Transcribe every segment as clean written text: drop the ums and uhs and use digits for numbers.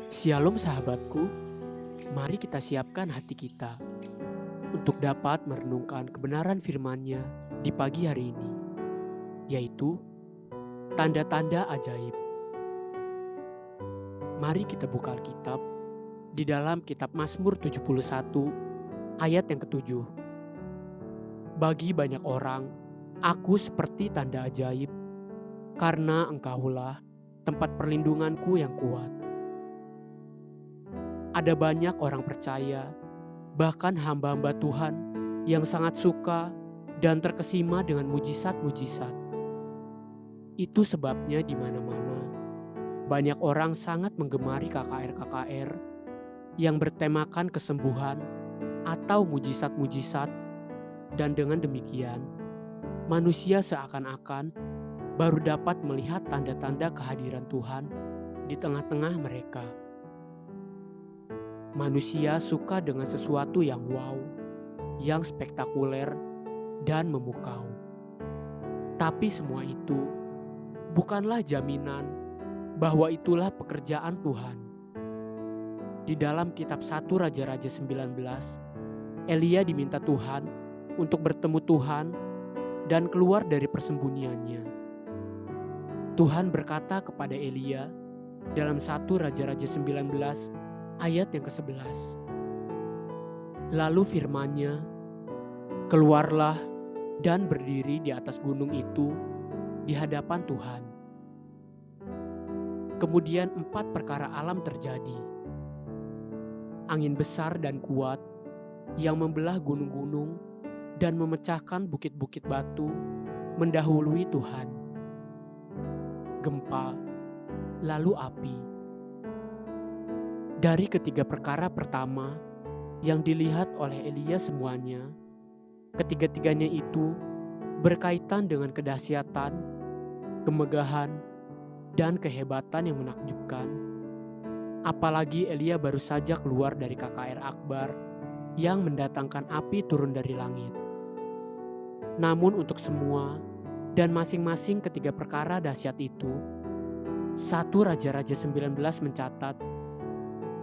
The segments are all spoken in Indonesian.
Shalom sahabatku, mari kita siapkan hati kita untuk dapat merenungkan kebenaran firman-Nya di pagi hari ini, yaitu tanda-tanda ajaib. Mari kita buka Alkitab di dalam kitab Mazmur 71 ayat yang ketujuh. Bagi banyak orang, aku seperti tanda ajaib, karena Engkaulah tempat perlindunganku yang kuat. Ada banyak orang percaya, bahkan hamba-hamba Tuhan yang sangat suka dan terkesima dengan mujizat-mujizat. Itu sebabnya di mana-mana banyak orang sangat menggemari KKR-KKR yang bertemakan kesembuhan atau mujizat-mujizat, dan dengan demikian manusia seakan-akan baru dapat melihat tanda-tanda kehadiran Tuhan di tengah-tengah mereka. Manusia suka dengan sesuatu yang wow, yang spektakuler dan memukau. Tapi semua itu bukanlah jaminan bahwa itulah pekerjaan Tuhan. Di dalam kitab 1 Raja-Raja 19, Elia diminta Tuhan untuk bertemu Tuhan dan keluar dari persembunyiannya. Tuhan berkata kepada Elia dalam 1 Raja-Raja 19 ayat yang ke-11. Lalu firman-Nya, keluarlah dan berdiri di atas gunung itu di hadapan Tuhan. Kemudian 4 perkara alam terjadi. Angin besar dan kuat yang membelah gunung-gunung dan memecahkan bukit-bukit batu mendahului Tuhan. Gempa, lalu api. Dari ketiga perkara pertama yang dilihat oleh Elia semuanya, ketiga-tiganya itu berkaitan dengan kedahsyatan, kemegahan, dan kehebatan yang menakjubkan. Apalagi Elia baru saja keluar dari KKR Akbar yang mendatangkan api turun dari langit. Namun untuk semua dan masing-masing ketiga perkara dahsyat itu, 1 Raja-Raja 19 mencatat,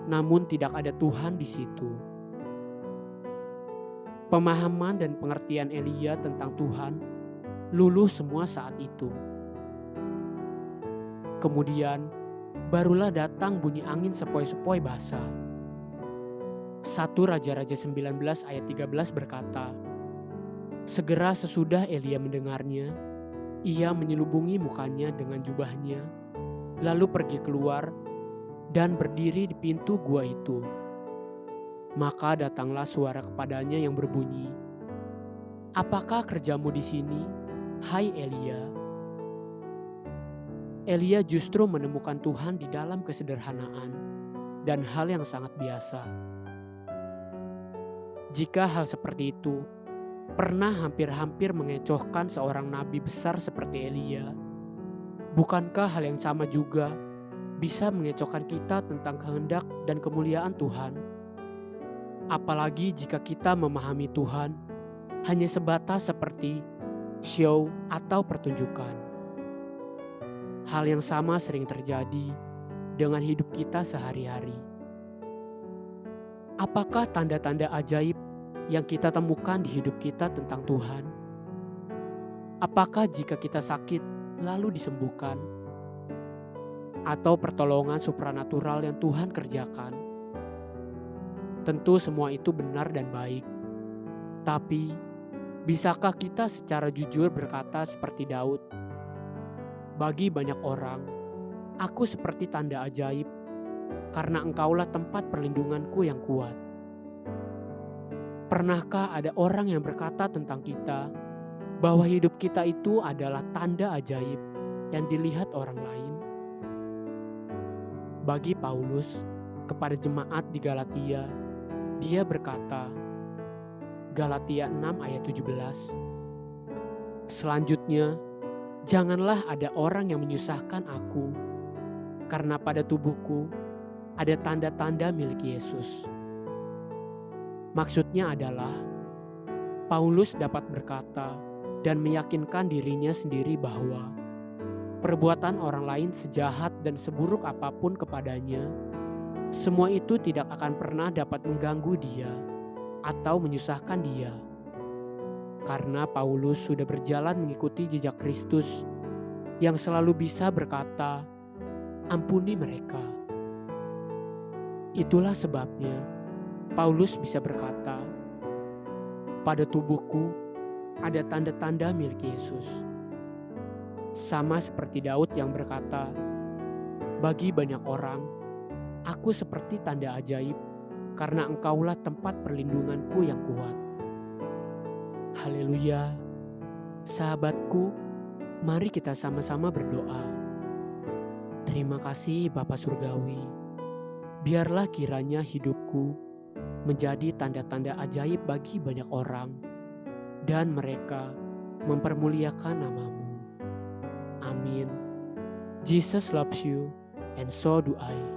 namun tidak ada Tuhan di situ. Pemahaman dan pengertian Elia tentang Tuhan luluh semua saat itu. Kemudian barulah datang bunyi angin sepoi-sepoi basah. 1 Raja-Raja 19 ayat 13 berkata, segera sesudah Elia mendengarnya, ia menyelubungi mukanya dengan jubahnya, lalu pergi keluar dan berdiri di pintu gua itu. Maka datanglah suara kepadanya yang berbunyi, apakah kerjamu di sini, hai Elia? Elia justru menemukan Tuhan di dalam kesederhanaan dan hal yang sangat biasa. Jika hal seperti itu pernah hampir-hampir mengecohkan seorang nabi besar seperti Elia, bukankah hal yang sama juga bisa mengecohkan kita tentang kehendak dan kemuliaan Tuhan? Apalagi jika kita memahami Tuhan hanya sebatas seperti show atau pertunjukan. Hal yang sama sering terjadi dengan hidup kita sehari-hari. Apakah tanda-tanda ajaib yang kita temukan di hidup kita tentang Tuhan? Apakah jika kita sakit lalu disembuhkan? Atau pertolongan supranatural yang Tuhan kerjakan? Tentu semua itu benar dan baik. Tapi, bisakah kita secara jujur berkata seperti Daud? Bagi banyak orang, aku seperti tanda ajaib, karena Engkaulah tempat perlindunganku yang kuat. Pernahkah ada orang yang berkata tentang kita bahwa hidup kita itu adalah tanda ajaib yang dilihat orang lain? Bagi Paulus kepada jemaat di Galatia, dia berkata, Galatia 6 ayat 17, selanjutnya, janganlah ada orang yang menyusahkan aku, karena pada tubuhku ada tanda-tanda milik Yesus. Maksudnya adalah, Paulus dapat berkata dan meyakinkan dirinya sendiri bahwa perbuatan orang lain sejahat dan seburuk apapun kepadanya, Semua itu tidak akan pernah dapat mengganggu dia atau menyusahkan dia. Karena Paulus sudah berjalan mengikuti jejak Kristus yang selalu bisa berkata, "Ampuni mereka." Itulah sebabnya Paulus bisa berkata, "Pada tubuhku ada tanda-tanda milik Yesus." Sama seperti Daud yang berkata, "Bagi banyak orang, aku seperti tanda ajaib karena Engkaulah tempat perlindunganku yang kuat." Haleluya. Sahabatku, mari kita sama-sama berdoa. Terima kasih Bapa Surgawi. Biarlah kiranya hidupku menjadi tanda-tanda ajaib bagi banyak orang, dan mereka mempermuliakan nama-Mu. Amin. Jesus loves you, and so do I.